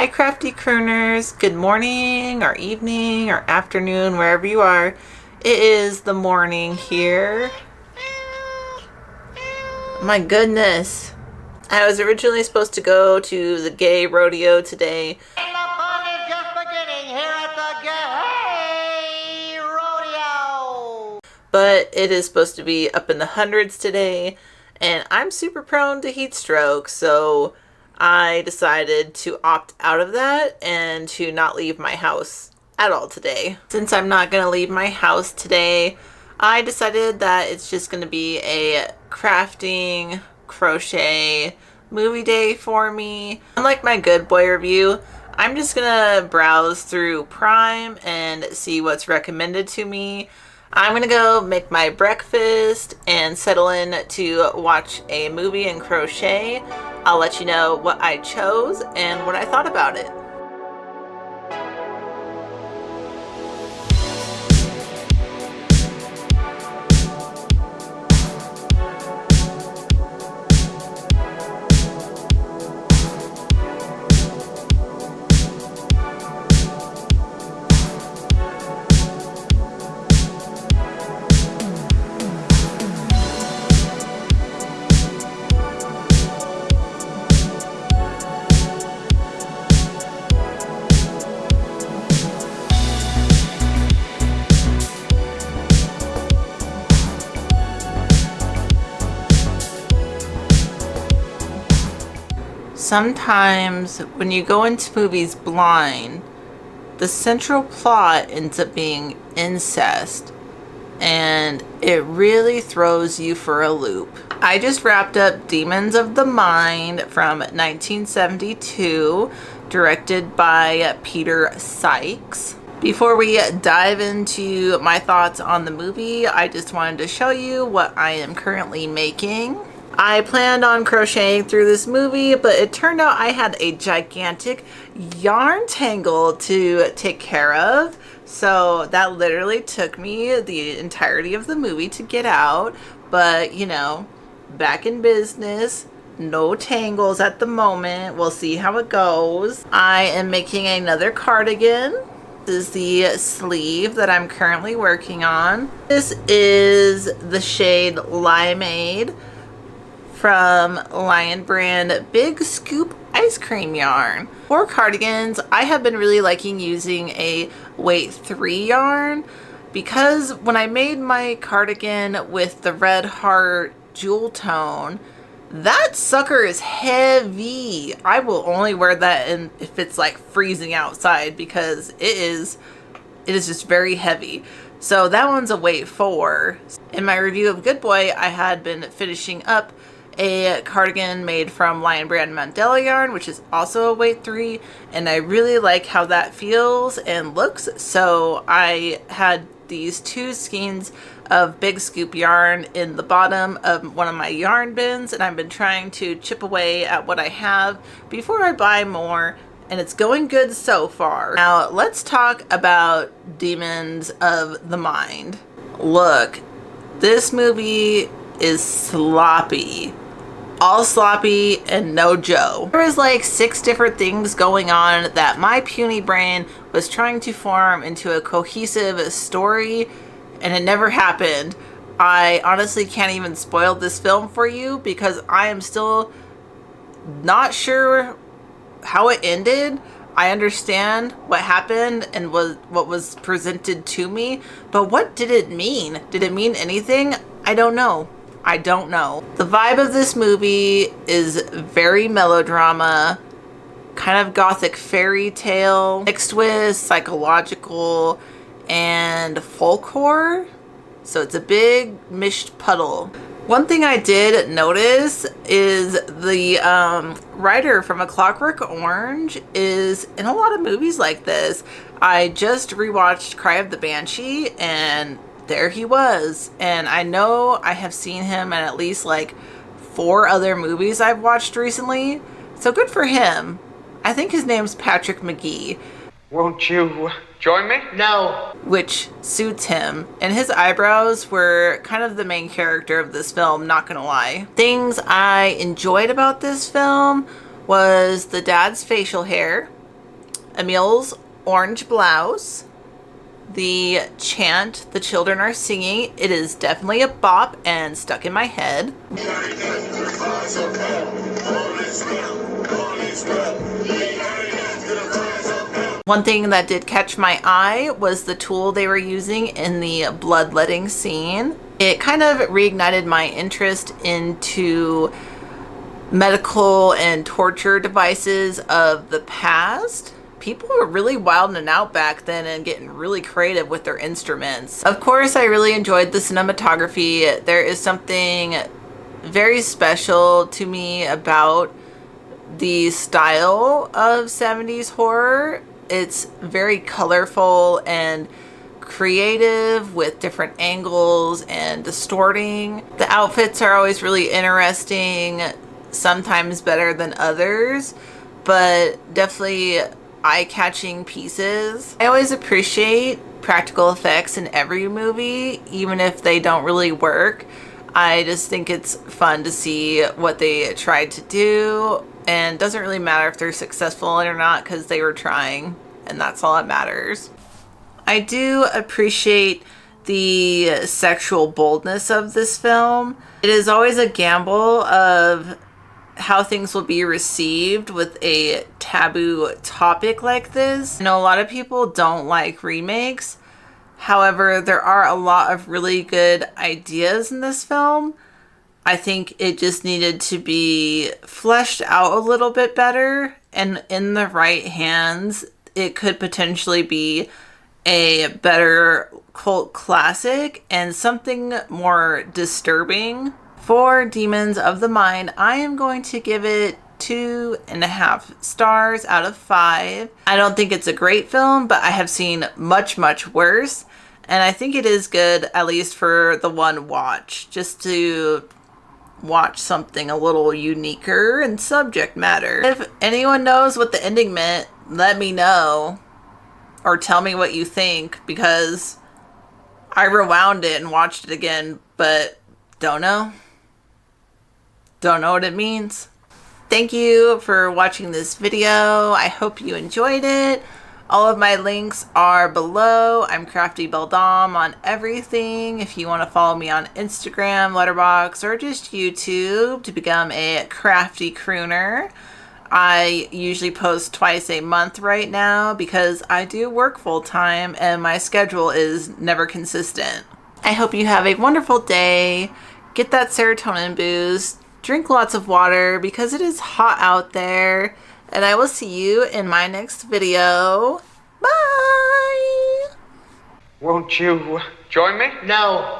Hi, crafty crooners. Good morning, or evening, or afternoon, wherever you are. It is the morning here. My goodness. I was originally supposed to go to the gay rodeo today. And the fun is just beginning here at the Gay Rodeo. But it is supposed to be up in the hundreds today, and I'm super prone to heat stroke, so I decided to opt out of that and to not leave my house at all today. Since I'm not going to leave my house today, I decided that it's just going to be a crafting, crochet, movie day for me. Unlike my Good Boy review, I'm just going to browse through Prime and see what's recommended to me. I'm going to go make my breakfast and settle in to watch a movie and crochet. I'll let you know what I chose and what I thought about it. Sometimes when you go into movies blind, the central plot ends up being incest, and it really throws you for a loop. I just wrapped up Demons of the Mind from 1972, directed by Peter Sykes. Before we dive into my thoughts on the movie, I just wanted to show you what I am currently making. I planned on crocheting through this movie, but it turned out I had a gigantic yarn tangle to take care of. So that literally took me the entirety of the movie to get out. But, you know, back in business, no tangles at the moment. We'll see how it goes. I am making another cardigan. This is the sleeve that I'm currently working on. This is the shade Limeade from Lion Brand Big Scoop Ice Cream Yarn. For cardigans, I have been really liking using a weight 3 yarn because when I made my cardigan with the Red Heart Jewel Tone, that sucker is heavy. I will only wear that if it's like freezing outside because it is just very heavy. So that one's a weight 4. In my review of Good Boy, I had been finishing up a cardigan made from Lion Brand Mandela yarn, which is also a weight 3, and I really like how that feels and looks. So I had these 2 skeins of Big Scoop yarn in the bottom of one of my yarn bins, and I've been trying to chip away at what I have before I buy more, and it's going good so far. Now let's talk about Demons of the Mind. Look, this movie is sloppy. All sloppy and no Joe. There was like 6 different things going on that my puny brain was trying to form into a cohesive story, and it never happened. I honestly can't even spoil this film for you because I am still not sure how it ended. I understand what happened and what was presented to me, but what did it mean? Did it mean anything? I don't know. The vibe of this movie is very melodrama, kind of gothic fairy tale, mixed with psychological and folk horror. So it's a big mished puddle. One thing I did notice is the writer from A Clockwork Orange is in a lot of movies like this. I just rewatched Cry of the Banshee, and there he was. And I know I have seen him in at least like 4 other movies I've watched recently. So good for him. I think his name's Patrick McGee. Won't you join me? No. Which suits him. And his eyebrows were kind of the main character of this film, not gonna lie. Things I enjoyed about this film was the dad's facial hair. Emil's orange blouse, the chant the children are singing. It is definitely a bop and stuck in my head. One thing that did catch my eye was the tool they were using in the bloodletting scene. It kind of reignited my interest into medical and torture devices of the past. People were really wilding out back then and getting really creative with their instruments. Of course, I really enjoyed the cinematography. There is something very special to me about the style of 70s horror. It's very colorful and creative with different angles and distorting. The outfits are always really interesting, sometimes better than others, but definitely eye-catching pieces. I always appreciate practical effects in every movie, even if they don't really work. I just think it's fun to see what they tried to do, and it doesn't really matter if they're successful or not because they were trying, and that's all that matters. I do appreciate the sexual boldness of this film. It is always a gamble of how things will be received with a taboo topic like this. I know a lot of people don't like remakes. However, there are a lot of really good ideas in this film. I think it just needed to be fleshed out a little bit better, and in the right hands, it could potentially be a better cult classic and something more disturbing. For Demons of the Mind, I am going to give it 2.5 stars out of 5. I don't think it's a great film, but I have seen much, much worse. And I think it is good, at least for the one watch, just to watch something a little uniquer in subject matter. If anyone knows what the ending meant, let me know. Or tell me what you think, because I rewound it and watched it again, but don't know. Don't know what it means. Thank you for watching this video. I hope you enjoyed it. All of my links are below. I'm Crafty Beldam on everything. If you want to follow me on Instagram, Letterboxd, or just YouTube to become a crafty crooner. I usually post twice a month right now because I do work full time and my schedule is never consistent. I hope you have a wonderful day. Get that serotonin boost. Drink lots of water because it is hot out there. And I will see you in my next video. Bye! Won't you join me? No.